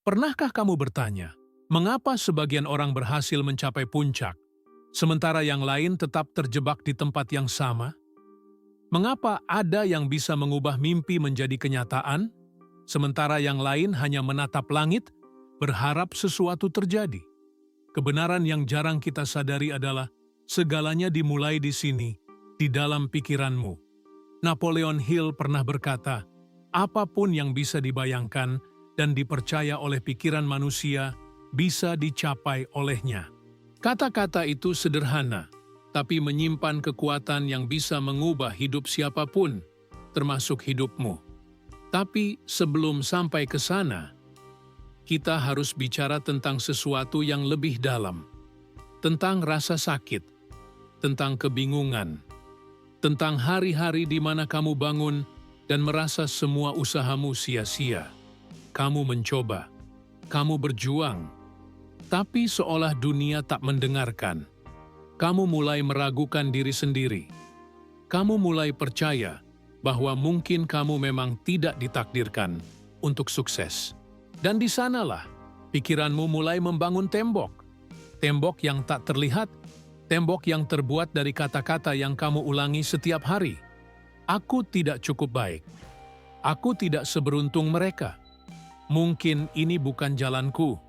Pernahkah kamu bertanya, mengapa sebagian orang berhasil mencapai puncak, sementara yang lain tetap terjebak di tempat yang sama? Mengapa ada yang bisa mengubah mimpi menjadi kenyataan, sementara yang lain hanya menatap langit, berharap sesuatu terjadi? Kebenaran yang jarang kita sadari adalah segalanya dimulai di sini, di dalam pikiranmu. Napoleon Hill pernah berkata, apapun yang bisa dibayangkan dan dipercaya oleh pikiran manusia bisa dicapai olehnya. Kata-kata itu sederhana, tapi menyimpan kekuatan yang bisa mengubah hidup siapapun, termasuk hidupmu. Tapi sebelum sampai ke sana, kita harus bicara tentang sesuatu yang lebih dalam. Tentang rasa sakit, tentang kebingungan, tentang hari-hari di mana kamu bangun dan merasa semua usahamu sia-sia. Kamu mencoba, kamu berjuang, tapi seolah dunia tak mendengarkan. Kamu mulai meragukan diri sendiri. Kamu mulai percaya bahwa mungkin kamu memang tidak ditakdirkan untuk sukses. Dan di sanalah pikiranmu mulai membangun tembok. Tembok yang tak terlihat, tembok yang terbuat dari kata-kata yang kamu ulangi setiap hari. Aku tidak cukup baik. Aku tidak seberuntung mereka. Mungkin ini bukan jalanku.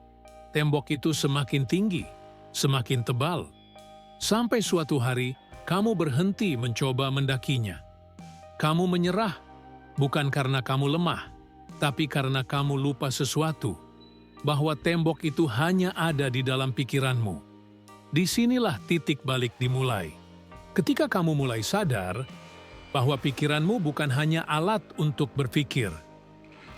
Tembok itu semakin tinggi, semakin tebal. Sampai suatu hari, kamu berhenti mencoba mendakinya. Kamu menyerah, bukan karena kamu lemah, tapi karena kamu lupa sesuatu, bahwa tembok itu hanya ada di dalam pikiranmu. Disinilah titik balik dimulai. Ketika kamu mulai sadar bahwa pikiranmu bukan hanya alat untuk berpikir,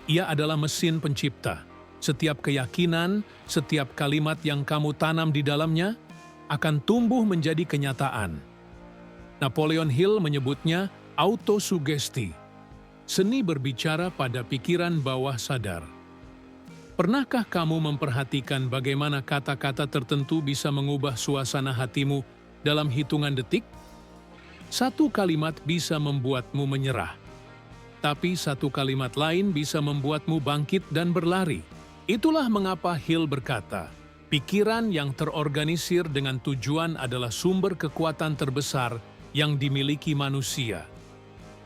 ia adalah mesin pencipta. Setiap keyakinan, setiap kalimat yang kamu tanam di dalamnya akan tumbuh menjadi kenyataan. Napoleon Hill menyebutnya autosugesti, seni berbicara pada pikiran bawah sadar. Pernahkah kamu memperhatikan bagaimana kata-kata tertentu bisa mengubah suasana hatimu dalam hitungan detik? Satu kalimat bisa membuatmu menyerah, tapi satu kalimat lain bisa membuatmu bangkit dan berlari. Itulah mengapa Hill berkata, pikiran yang terorganisir dengan tujuan adalah sumber kekuatan terbesar yang dimiliki manusia.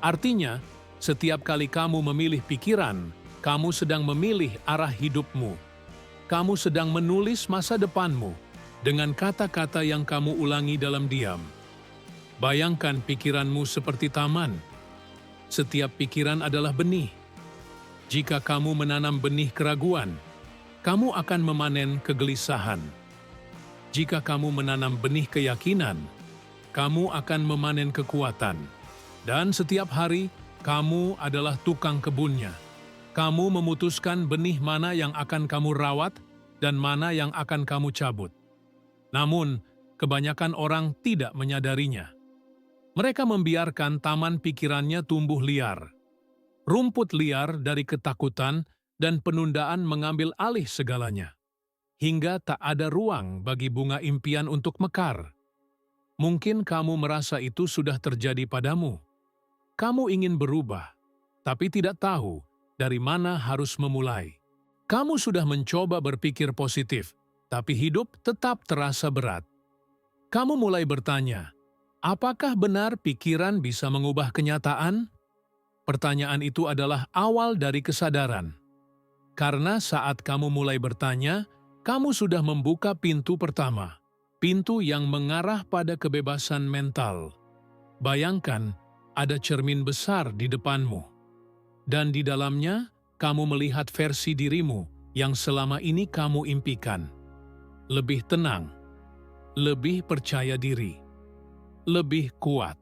Artinya, setiap kali kamu memilih pikiran, kamu sedang memilih arah hidupmu. Kamu sedang menulis masa depanmu dengan kata-kata yang kamu ulangi dalam diam. Bayangkan pikiranmu seperti taman. Setiap pikiran adalah benih. Jika kamu menanam benih keraguan, kamu akan memanen kegelisahan. Jika kamu menanam benih keyakinan, kamu akan memanen kekuatan. Dan setiap hari, kamu adalah tukang kebunnya. Kamu memutuskan benih mana yang akan kamu rawat dan mana yang akan kamu cabut. Namun, kebanyakan orang tidak menyadarinya. Mereka membiarkan taman pikirannya tumbuh liar. Rumput liar dari ketakutan dan penundaan mengambil alih segalanya, hingga tak ada ruang bagi bunga impian untuk mekar. Mungkin kamu merasa itu sudah terjadi padamu. Kamu ingin berubah, tapi tidak tahu dari mana harus memulai. Kamu sudah mencoba berpikir positif, tapi hidup tetap terasa berat. Kamu mulai bertanya, apakah benar pikiran bisa mengubah kenyataan? Pertanyaan itu adalah awal dari kesadaran. Karena saat kamu mulai bertanya, kamu sudah membuka pintu pertama, pintu yang mengarah pada kebebasan mental. Bayangkan, ada cermin besar di depanmu. Dan di dalamnya, kamu melihat versi dirimu yang selama ini kamu impikan. Lebih tenang, lebih percaya diri, lebih kuat.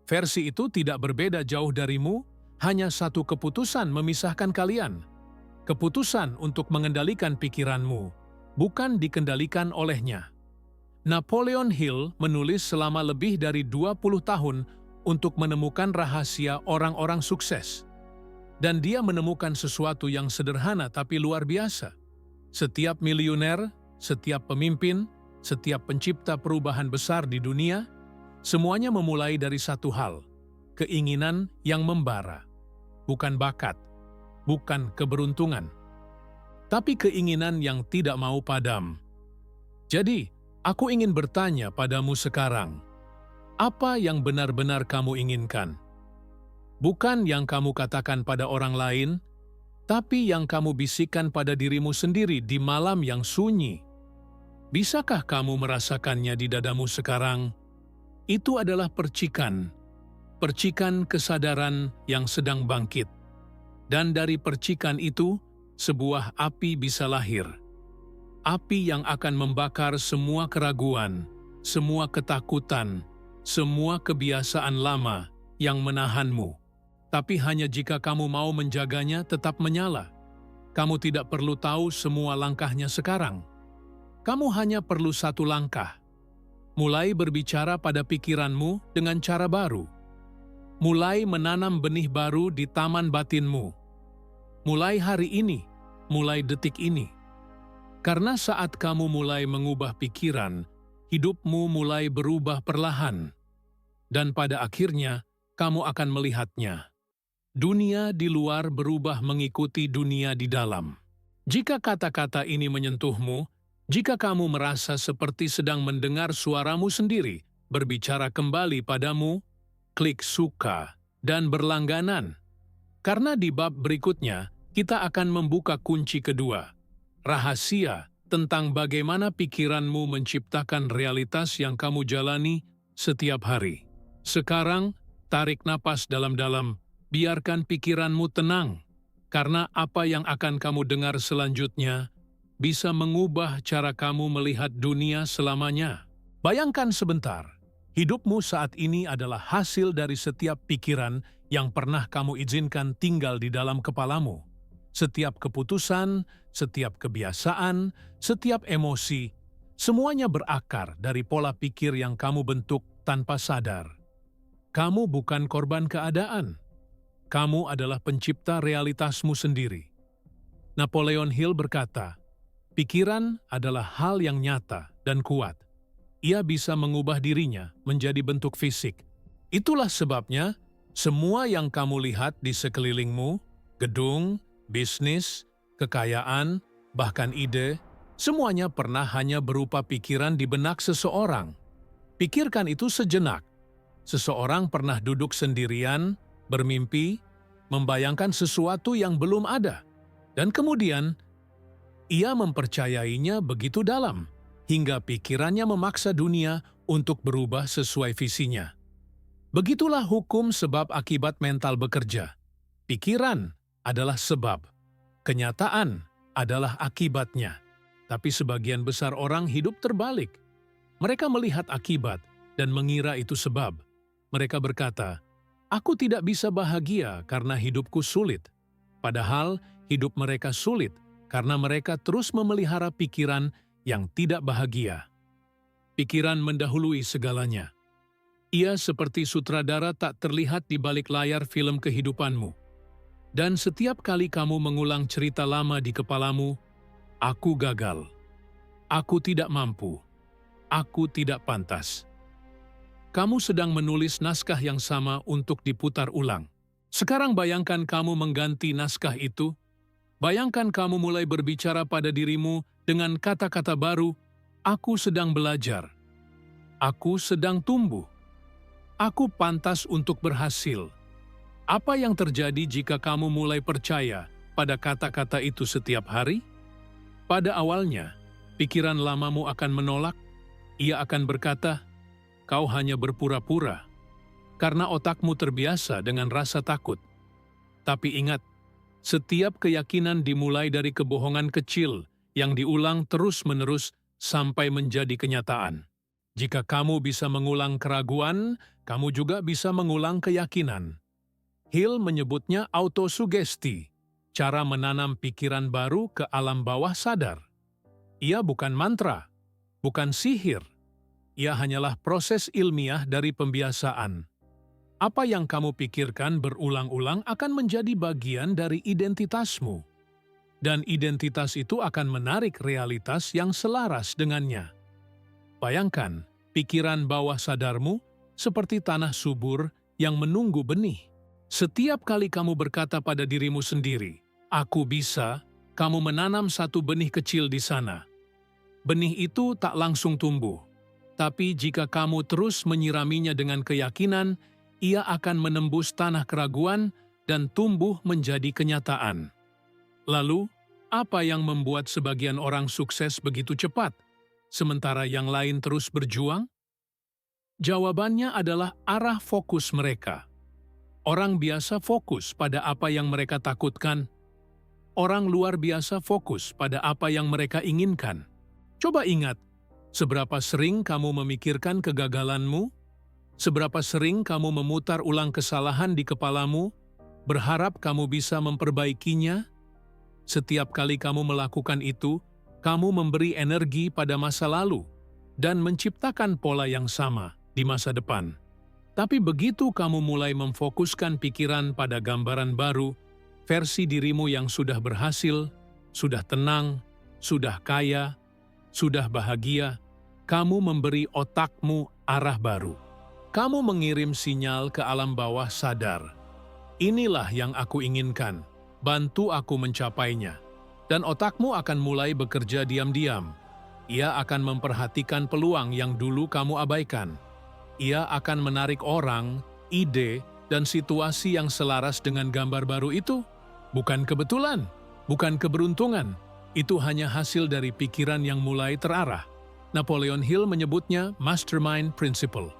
Versi itu tidak berbeda jauh darimu, hanya satu keputusan memisahkan kalian. Keputusan untuk mengendalikan pikiranmu, bukan dikendalikan olehnya. Napoleon Hill menulis selama lebih dari 20 tahun untuk menemukan rahasia orang-orang sukses. Dan dia menemukan sesuatu yang sederhana tapi luar biasa. Setiap miliuner, setiap pemimpin, setiap pencipta perubahan besar di dunia, semuanya memulai dari satu hal, keinginan yang membara. Bukan bakat, bukan keberuntungan. tapi keinginan yang tidak mau padam. Jadi, aku ingin bertanya padamu sekarang, apa yang benar-benar kamu inginkan? Bukan yang kamu katakan pada orang lain, tapi yang kamu bisikkan pada dirimu sendiri di malam yang sunyi. Bisakah kamu merasakannya di dadamu sekarang? Itu adalah percikan kesadaran yang sedang bangkit. Dan dari percikan itu, sebuah api bisa lahir. Api yang akan membakar semua keraguan, semua ketakutan, semua kebiasaan lama yang menahanmu. Tapi hanya jika kamu mau menjaganya tetap menyala. Kamu tidak perlu tahu semua langkahnya sekarang. Kamu hanya perlu satu langkah. Mulai berbicara pada pikiranmu dengan cara baru. Mulai menanam benih baru di taman batinmu. Mulai hari ini, mulai detik ini. Karena saat kamu mulai mengubah pikiran, hidupmu mulai berubah perlahan. Dan pada akhirnya, kamu akan melihatnya. Dunia di luar berubah mengikuti dunia di dalam. Jika kata-kata ini menyentuhmu, jika kamu merasa seperti sedang mendengar suaramu sendiri berbicara kembali padamu, klik suka dan berlangganan. Karena di bab berikutnya, kita akan membuka kunci kedua, rahasia tentang bagaimana pikiranmu menciptakan realitas yang kamu jalani setiap hari. Sekarang, tarik napas dalam-dalam. Biarkan pikiranmu tenang, karena apa yang akan kamu dengar selanjutnya bisa mengubah cara kamu melihat dunia selamanya. Bayangkan sebentar, hidupmu saat ini adalah hasil dari setiap pikiran yang pernah kamu izinkan tinggal di dalam kepalamu. Setiap keputusan, setiap kebiasaan, setiap emosi, semuanya berakar dari pola pikir yang kamu bentuk tanpa sadar. Kamu bukan korban keadaan. Kamu adalah pencipta realitasmu sendiri. Napoleon Hill berkata, pikiran adalah hal yang nyata dan kuat. Ia bisa mengubah dirinya menjadi bentuk fisik. Itulah sebabnya, semua yang kamu lihat di sekelilingmu, gedung, bisnis, kekayaan, bahkan ide, semuanya pernah hanya berupa pikiran di benak seseorang. Pikirkan itu sejenak. Seseorang pernah duduk sendirian, bermimpi, membayangkan sesuatu yang belum ada, dan kemudian ia mempercayainya begitu dalam, hingga pikirannya memaksa dunia untuk berubah sesuai visinya. Begitulah hukum sebab akibat mental bekerja. Pikiran adalah sebab, kenyataan adalah akibatnya. Tapi sebagian besar orang hidup terbalik. Mereka melihat akibat dan mengira itu sebab. Mereka berkata, aku tidak bisa bahagia karena hidupku sulit. Padahal hidup mereka sulit karena mereka terus memelihara pikiran yang tidak bahagia. Pikiran mendahului segalanya. Ia seperti sutradara tak terlihat di balik layar film kehidupanmu. Dan setiap kali kamu mengulang cerita lama di kepalamu, aku gagal. Aku tidak mampu. Aku tidak pantas. Kamu sedang menulis naskah yang sama untuk diputar ulang. Sekarang bayangkan kamu mengganti naskah itu. Bayangkan kamu mulai berbicara pada dirimu dengan kata-kata baru, aku sedang belajar. Aku sedang tumbuh. Aku pantas untuk berhasil. Apa yang terjadi jika kamu mulai percaya pada kata-kata itu setiap hari? Pada awalnya, pikiran lamamu akan menolak. Ia akan berkata, kau hanya berpura-pura, karena otakmu terbiasa dengan rasa takut. Tapi ingat, setiap keyakinan dimulai dari kebohongan kecil yang diulang terus-menerus sampai menjadi kenyataan. Jika kamu bisa mengulang keraguan, kamu juga bisa mengulang keyakinan. Hill menyebutnya autosugesti, cara menanam pikiran baru ke alam bawah sadar. Ia bukan mantra, bukan sihir. Ia hanyalah proses ilmiah dari pembiasaan. Apa yang kamu pikirkan berulang-ulang akan menjadi bagian dari identitasmu. Dan identitas itu akan menarik realitas yang selaras dengannya. Bayangkan, pikiran bawah sadarmu seperti tanah subur yang menunggu benih. Setiap kali kamu berkata pada dirimu sendiri, aku bisa, kamu menanam satu benih kecil di sana. Benih itu tak langsung tumbuh, tapi jika kamu terus menyiraminya dengan keyakinan, ia akan menembus tanah keraguan dan tumbuh menjadi kenyataan. Lalu, apa yang membuat sebagian orang sukses begitu cepat, sementara yang lain terus berjuang? Jawabannya adalah arah fokus mereka. Orang biasa fokus pada apa yang mereka takutkan. Orang luar biasa fokus pada apa yang mereka inginkan. Coba ingat, seberapa sering kamu memikirkan kegagalanmu? Seberapa sering kamu memutar ulang kesalahan di kepalamu, berharap kamu bisa memperbaikinya? Setiap kali kamu melakukan itu, kamu memberi energi pada masa lalu dan menciptakan pola yang sama di masa depan. Tapi begitu kamu mulai memfokuskan pikiran pada gambaran baru, versi dirimu yang sudah berhasil, sudah tenang, sudah kaya, sudah bahagia, kamu memberi otakmu arah baru. Kamu mengirim sinyal ke alam bawah sadar. Inilah yang aku inginkan, bantu aku mencapainya. Dan otakmu akan mulai bekerja diam-diam. Ia akan memperhatikan peluang yang dulu kamu abaikan. Ia akan menarik orang, ide, dan situasi yang selaras dengan gambar baru itu. Bukan kebetulan, bukan keberuntungan. Itu hanya hasil dari pikiran yang mulai terarah. Napoleon Hill menyebutnya mastermind principle.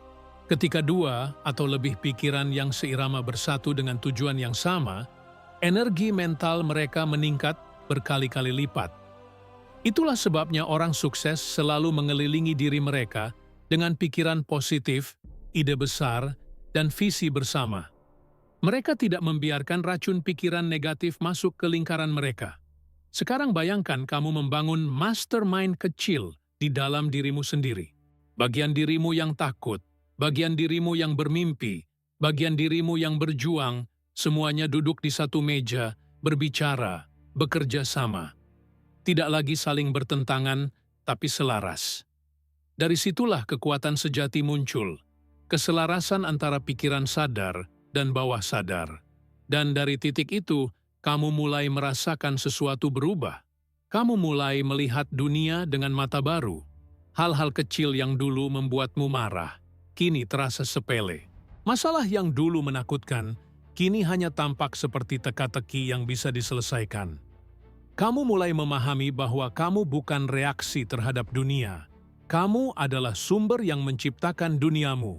Ketika dua atau lebih pikiran yang seirama bersatu dengan tujuan yang sama, energi mental mereka meningkat berkali-kali lipat. Itulah sebabnya orang sukses selalu mengelilingi diri mereka dengan pikiran positif, ide besar, dan visi bersama. Mereka tidak membiarkan racun pikiran negatif masuk ke lingkaran mereka. Sekarang bayangkan kamu membangun mastermind kecil di dalam dirimu sendiri. Bagian dirimu yang takut, bagian dirimu yang bermimpi, bagian dirimu yang berjuang, semuanya duduk di satu meja, berbicara, bekerja sama. Tidak lagi saling bertentangan, tapi selaras. Dari situlah kekuatan sejati muncul, keselarasan antara pikiran sadar dan bawah sadar. Dan dari titik itu, kamu mulai merasakan sesuatu berubah. Kamu mulai melihat dunia dengan mata baru. Hal-hal kecil yang dulu membuatmu marah, kini terasa sepele. Masalah yang dulu menakutkan, kini hanya tampak seperti teka-teki yang bisa diselesaikan. Kamu mulai memahami bahwa kamu bukan reaksi terhadap dunia. Kamu adalah sumber yang menciptakan duniamu.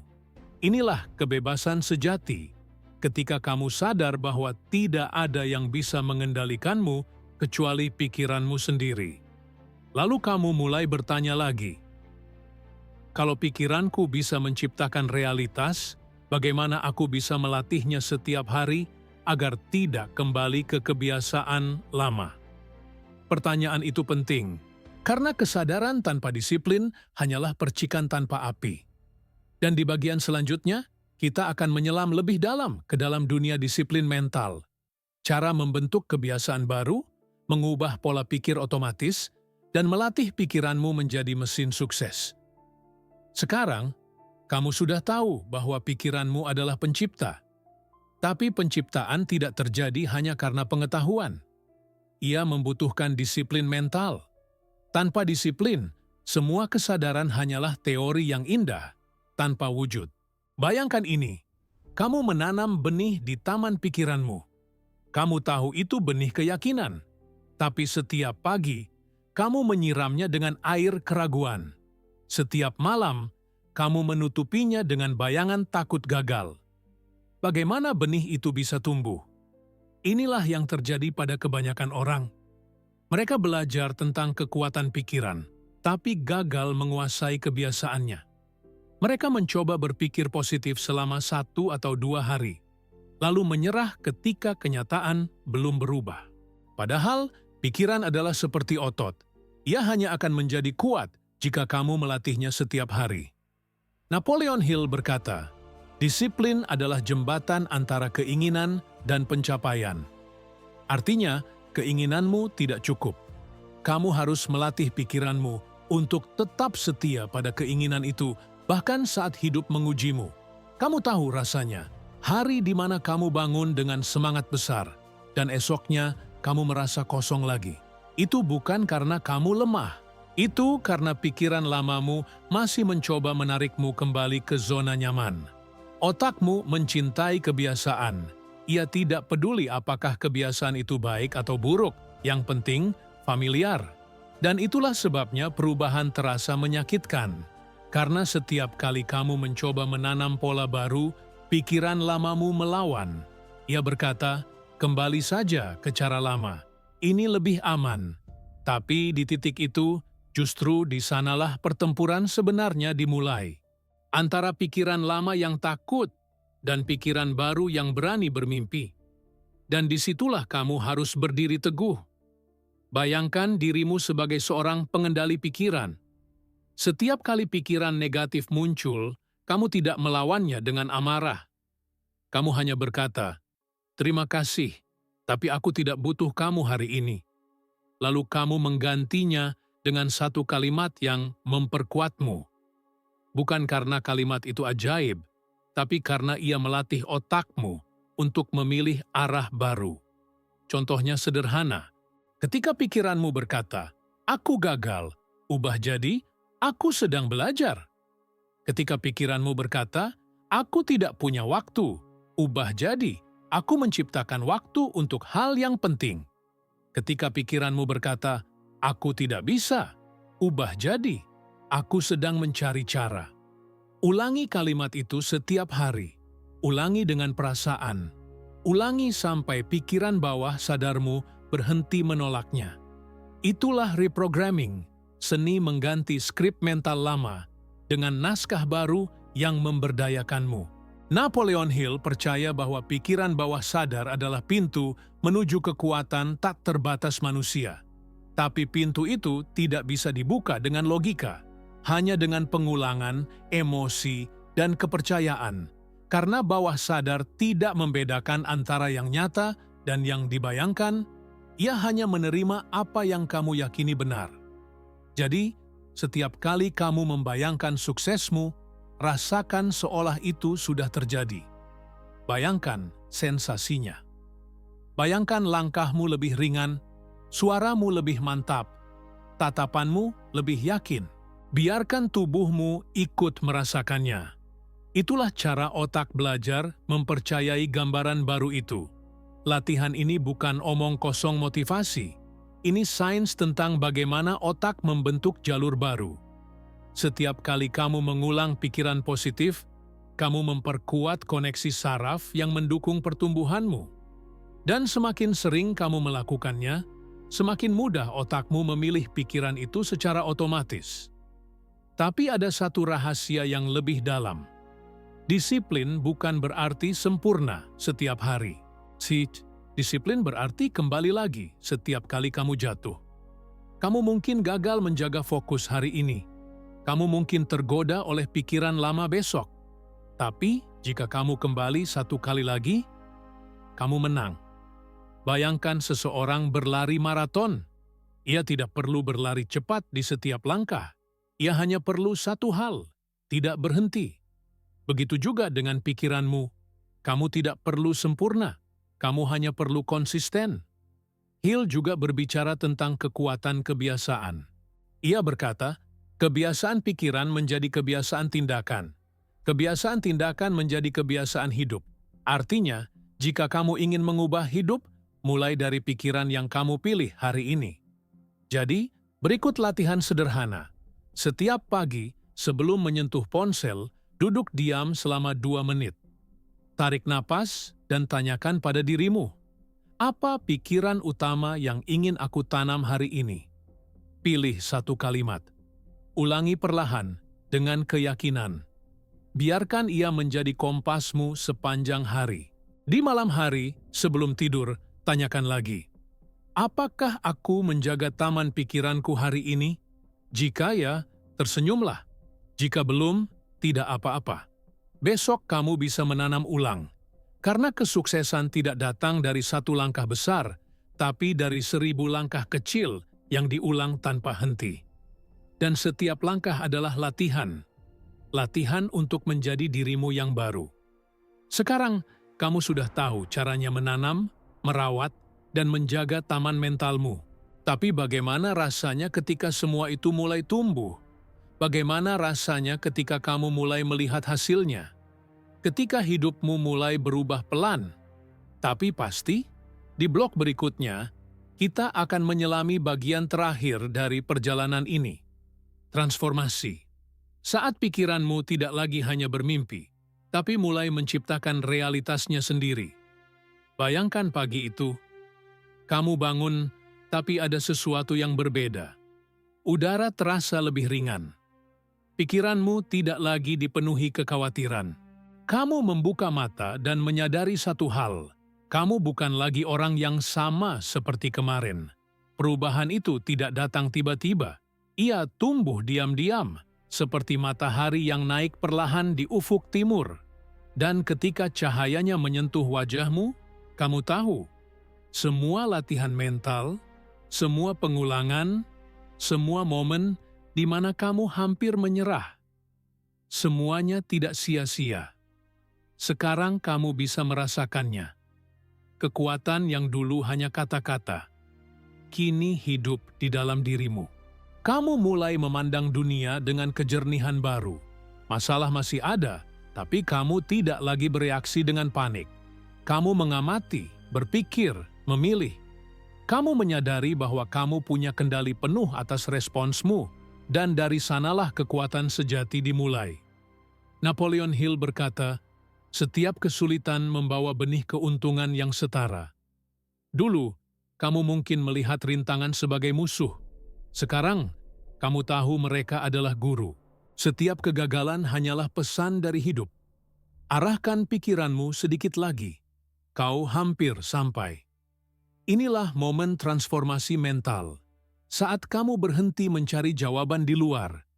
Inilah kebebasan sejati. Ketika kamu sadar bahwa tidak ada yang bisa mengendalikanmu kecuali pikiranmu sendiri. Lalu kamu mulai bertanya lagi, kalau pikiranku bisa menciptakan realitas, bagaimana aku bisa melatihnya setiap hari agar tidak kembali ke kebiasaan lama? Pertanyaan itu penting, karena kesadaran tanpa disiplin hanyalah percikan tanpa api. Dan di bagian selanjutnya, kita akan menyelam lebih dalam ke dalam dunia disiplin mental. Cara membentuk kebiasaan baru, mengubah pola pikir otomatis, dan melatih pikiranmu menjadi mesin sukses. Sekarang, kamu sudah tahu bahwa pikiranmu adalah pencipta. Tapi penciptaan tidak terjadi hanya karena pengetahuan. Ia membutuhkan disiplin mental. Tanpa disiplin, semua kesadaran hanyalah teori yang indah, tanpa wujud. Bayangkan ini, kamu menanam benih di taman pikiranmu. Kamu tahu itu benih keyakinan, tapi setiap pagi, kamu menyiramnya dengan air keraguan. Setiap malam, kamu menutupinya dengan bayangan takut gagal. Bagaimana benih itu bisa tumbuh? Inilah yang terjadi pada kebanyakan orang. Mereka belajar tentang kekuatan pikiran, tapi gagal menguasai kebiasaannya. Mereka mencoba berpikir positif selama 1 atau 2 hari, lalu menyerah ketika kenyataan belum berubah. Padahal, pikiran adalah seperti otot. Ia hanya akan menjadi kuat jika kamu melatihnya setiap hari. Napoleon Hill berkata, disiplin adalah jembatan antara keinginan dan pencapaian. Artinya, keinginanmu tidak cukup. Kamu harus melatih pikiranmu untuk tetap setia pada keinginan itu, bahkan saat hidup mengujimu. Kamu tahu rasanya, hari di mana kamu bangun dengan semangat besar, dan esoknya kamu merasa kosong lagi. Itu bukan karena kamu lemah. Itu karena pikiran lamamu masih mencoba menarikmu kembali ke zona nyaman. Otakmu mencintai kebiasaan. Ia tidak peduli apakah kebiasaan itu baik atau buruk. Yang penting, familiar. Dan itulah sebabnya perubahan terasa menyakitkan. Karena setiap kali kamu mencoba menanam pola baru, pikiran lamamu melawan. Ia berkata, kembali saja ke cara lama. Ini lebih aman. Tapi di titik itu, justru di sanalah pertempuran sebenarnya dimulai. Antara pikiran lama yang takut dan pikiran baru yang berani bermimpi. Dan disitulah kamu harus berdiri teguh. Bayangkan dirimu sebagai seorang pengendali pikiran. Setiap kali pikiran negatif muncul, kamu tidak melawannya dengan amarah. Kamu hanya berkata, "Terima kasih, tapi aku tidak butuh kamu hari ini." Lalu kamu menggantinya dengan satu kalimat yang memperkuatmu. Bukan karena kalimat itu ajaib, tapi karena ia melatih otakmu untuk memilih arah baru. Contohnya sederhana, ketika pikiranmu berkata, "Aku gagal," ubah jadi, "Aku sedang belajar." Ketika pikiranmu berkata, "Aku tidak punya waktu," ubah jadi, "Aku menciptakan waktu untuk hal yang penting." Ketika pikiranmu berkata, "Aku tidak bisa," ubah jadi, "Aku sedang mencari cara." Ulangi kalimat itu setiap hari. Ulangi dengan perasaan. Ulangi sampai pikiran bawah sadarmu berhenti menolaknya. Itulah reprogramming, seni mengganti skrip mental lama dengan naskah baru yang memberdayakanmu. Napoleon Hill percaya bahwa pikiran bawah sadar adalah pintu menuju kekuatan tak terbatas manusia. Tapi pintu itu tidak bisa dibuka dengan logika, hanya dengan pengulangan, emosi, dan kepercayaan. Karena bawah sadar tidak membedakan antara yang nyata dan yang dibayangkan, ia hanya menerima apa yang kamu yakini benar. Jadi, setiap kali kamu membayangkan suksesmu, rasakan seolah itu sudah terjadi. Bayangkan sensasinya. Bayangkan langkahmu lebih ringan, suaramu lebih mantap, tatapanmu lebih yakin. Biarkan tubuhmu ikut merasakannya. Itulah cara otak belajar mempercayai gambaran baru itu. Latihan ini bukan omong kosong motivasi. Ini sains tentang bagaimana otak membentuk jalur baru. Setiap kali kamu mengulang pikiran positif, kamu memperkuat koneksi saraf yang mendukung pertumbuhanmu. Dan semakin sering kamu melakukannya, semakin mudah otakmu memilih pikiran itu secara otomatis. Tapi ada satu rahasia yang lebih dalam. Disiplin bukan berarti sempurna setiap hari. Disiplin berarti kembali lagi setiap kali kamu jatuh. Kamu mungkin gagal menjaga fokus hari ini. Kamu mungkin tergoda oleh pikiran lama besok. Tapi jika kamu kembali satu kali lagi, kamu menang. Bayangkan seseorang berlari maraton. Ia tidak perlu berlari cepat di setiap langkah. Ia hanya perlu satu hal, tidak berhenti. Begitu juga dengan pikiranmu. Kamu tidak perlu sempurna. Kamu hanya perlu konsisten. Hill juga berbicara tentang kekuatan kebiasaan. Ia berkata, kebiasaan pikiran menjadi kebiasaan tindakan. Kebiasaan tindakan menjadi kebiasaan hidup. Artinya, jika kamu ingin mengubah hidup, mulai dari pikiran yang kamu pilih hari ini. Jadi, berikut latihan sederhana. Setiap pagi, sebelum menyentuh ponsel, duduk diam selama 2 menit. Tarik napas dan tanyakan pada dirimu, apa pikiran utama yang ingin aku tanam hari ini? Pilih satu kalimat. Ulangi perlahan dengan keyakinan. Biarkan ia menjadi kompasmu sepanjang hari. Di malam hari, sebelum tidur, tanyakan lagi. Apakah aku menjaga taman pikiranku hari ini? Jika ya, tersenyumlah. Jika belum, tidak apa-apa. Besok kamu bisa menanam ulang. Karena kesuksesan tidak datang dari satu langkah besar, tapi dari 1000 langkah kecil yang diulang tanpa henti. Dan setiap langkah adalah latihan. Latihan untuk menjadi dirimu yang baru. Sekarang, kamu sudah tahu caranya menanam, merawat, dan menjaga taman mentalmu. Tapi bagaimana rasanya ketika semua itu mulai tumbuh? Bagaimana rasanya ketika kamu mulai melihat hasilnya? Ketika hidupmu mulai berubah pelan? Tapi pasti, di blok berikutnya, kita akan menyelami bagian terakhir dari perjalanan ini. Transformasi. Saat pikiranmu tidak lagi hanya bermimpi, tapi mulai menciptakan realitasnya sendiri. Bayangkan pagi itu, kamu bangun, tapi ada sesuatu yang berbeda. Udara terasa lebih ringan. Pikiranmu tidak lagi dipenuhi kekhawatiran. Kamu membuka mata dan menyadari satu hal. Kamu bukan lagi orang yang sama seperti kemarin. Perubahan itu tidak datang tiba-tiba. Ia tumbuh diam-diam, seperti matahari yang naik perlahan di ufuk timur. Dan ketika cahayanya menyentuh wajahmu, kamu tahu, semua latihan mental, semua pengulangan, semua momen di mana kamu hampir menyerah, semuanya tidak sia-sia. Sekarang kamu bisa merasakannya. Kekuatan yang dulu hanya kata-kata, kini hidup di dalam dirimu. Kamu mulai memandang dunia dengan kejernihan baru. Masalah masih ada, tapi kamu tidak lagi bereaksi dengan panik. Kamu mengamati, berpikir, memilih. Kamu menyadari bahwa kamu punya kendali penuh atas responsmu, dan dari sanalah kekuatan sejati dimulai. Napoleon Hill berkata, setiap kesulitan membawa benih keuntungan yang setara. Dulu, kamu mungkin melihat rintangan sebagai musuh. Sekarang, kamu tahu mereka adalah guru. Setiap kegagalan hanyalah pesan dari hidup. Arahkan pikiranmu sedikit lagi. Kau hampir sampai. Inilah momen transformasi mental. Saat kamu berhenti mencari jawaban di luar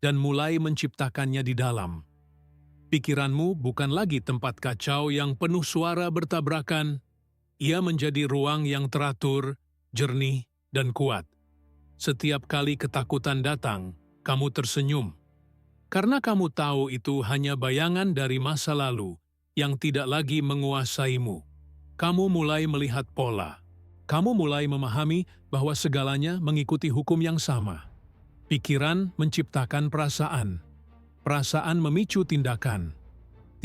dan mulai menciptakannya di dalam. Pikiranmu bukan lagi tempat kacau yang penuh suara bertabrakan. Ia menjadi ruang yang teratur, jernih, dan kuat. Setiap kali ketakutan datang, kamu tersenyum. Karena kamu tahu itu hanya bayangan dari masa lalu yang tidak lagi menguasaimu. Kamu mulai melihat pola. Kamu mulai memahami bahwa segalanya mengikuti hukum yang sama. Pikiran menciptakan perasaan. Perasaan memicu tindakan.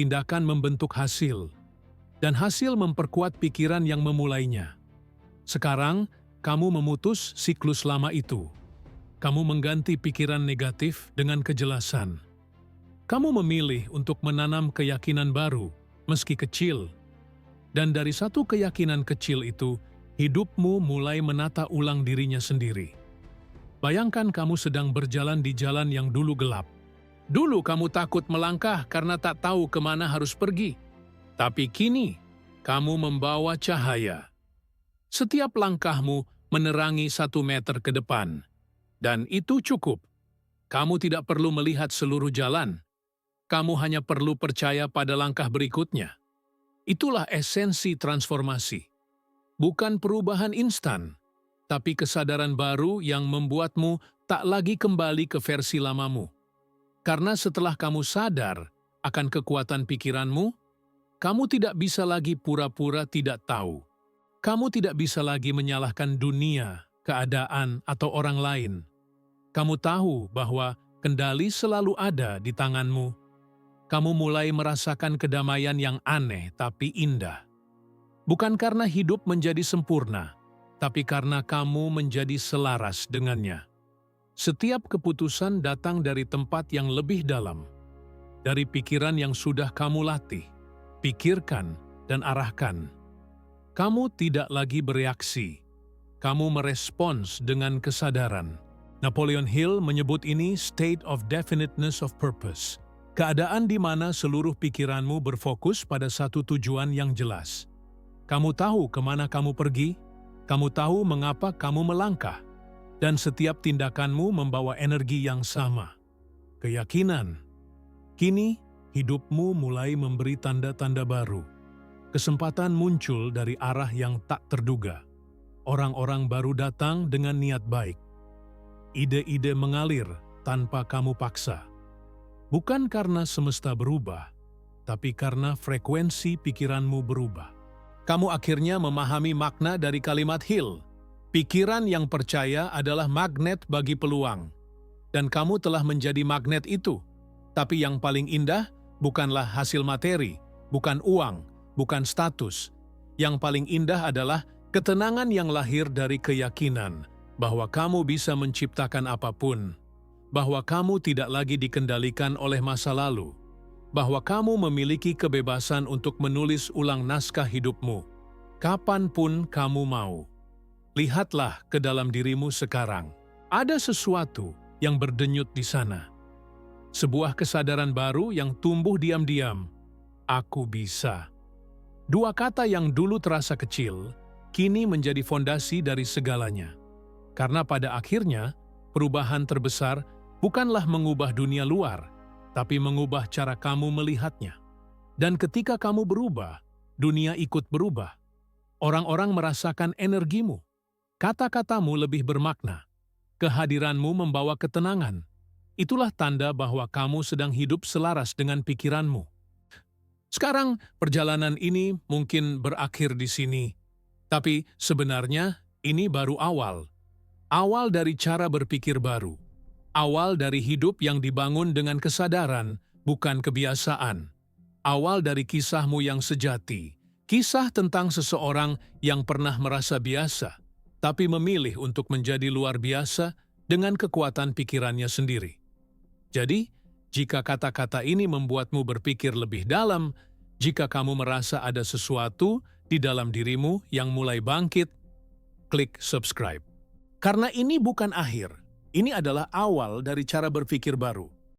Tindakan membentuk hasil. Dan hasil memperkuat pikiran yang memulainya. Sekarang, kamu memutus siklus lama itu. Kamu mengganti pikiran negatif dengan kejelasan. Kamu memilih untuk menanam keyakinan baru, meski kecil. Dan dari satu keyakinan kecil itu, hidupmu mulai menata ulang dirinya sendiri. Bayangkan kamu sedang berjalan di jalan yang dulu gelap. Dulu kamu takut melangkah karena tak tahu kemana harus pergi. Tapi kini, kamu membawa cahaya. Setiap langkahmu menerangi 1 meter ke depan. Dan itu cukup. Kamu tidak perlu melihat seluruh jalan. Kamu hanya perlu percaya pada langkah berikutnya. Itulah esensi transformasi. Bukan perubahan instan, tapi kesadaran baru yang membuatmu tak lagi kembali ke versi lamamu. Karena setelah kamu sadar akan kekuatan pikiranmu, kamu tidak bisa lagi pura-pura tidak tahu. Kamu tidak bisa lagi menyalahkan dunia, keadaan, atau orang lain. Kamu tahu bahwa kendali selalu ada di tanganmu. Kamu mulai merasakan kedamaian yang aneh tapi indah. Bukan karena hidup menjadi sempurna, tapi karena kamu menjadi selaras dengannya. Setiap keputusan datang dari tempat yang lebih dalam, dari pikiran yang sudah kamu latih, pikirkan, dan arahkan. Kamu tidak lagi bereaksi, kamu merespons dengan kesadaran. Napoleon Hill menyebut ini state of definiteness of purpose, keadaan di mana seluruh pikiranmu berfokus pada satu tujuan yang jelas. Kamu tahu kemana kamu pergi, kamu tahu mengapa kamu melangkah, dan setiap tindakanmu membawa energi yang sama. Keyakinan. Kini, hidupmu mulai memberi tanda-tanda baru. Kesempatan muncul dari arah yang tak terduga. Orang-orang baru datang dengan niat baik. Ide-ide mengalir tanpa kamu paksa. Bukan karena semesta berubah, tapi karena frekuensi pikiranmu berubah. Kamu akhirnya memahami makna dari kalimat Hill. Pikiran yang percaya adalah magnet bagi peluang, dan kamu telah menjadi magnet itu. Tapi yang paling indah bukanlah hasil materi, bukan uang, bukan status. Yang paling indah adalah ketenangan yang lahir dari keyakinan bahwa kamu bisa menciptakan apapun, bahwa kamu tidak lagi dikendalikan oleh masa lalu, bahwa kamu memiliki kebebasan untuk menulis ulang naskah hidupmu, kapanpun kamu mau. Lihatlah ke dalam dirimu sekarang. Ada sesuatu yang berdenyut di sana. Sebuah kesadaran baru yang tumbuh diam-diam. Aku bisa. Dua kata yang dulu terasa kecil, kini menjadi fondasi dari segalanya. Karena pada akhirnya, perubahan terbesar bukanlah mengubah dunia luar, tapi mengubah cara kamu melihatnya. Dan ketika kamu berubah, dunia ikut berubah. Orang-orang merasakan energimu. Kata-katamu lebih bermakna. Kehadiranmu membawa ketenangan. Itulah tanda bahwa kamu sedang hidup selaras dengan pikiranmu. Sekarang, perjalanan ini mungkin berakhir di sini. Tapi sebenarnya ini baru awal. Awal dari cara berpikir baru. Awal dari hidup yang dibangun dengan kesadaran, bukan kebiasaan. Awal dari kisahmu yang sejati. Kisah tentang seseorang yang pernah merasa biasa, tapi memilih untuk menjadi luar biasa dengan kekuatan pikirannya sendiri. Jadi, jika kata-kata ini membuatmu berpikir lebih dalam, jika kamu merasa ada sesuatu di dalam dirimu yang mulai bangkit, klik subscribe. Karena ini bukan akhir, ini adalah awal dari cara berpikir baru.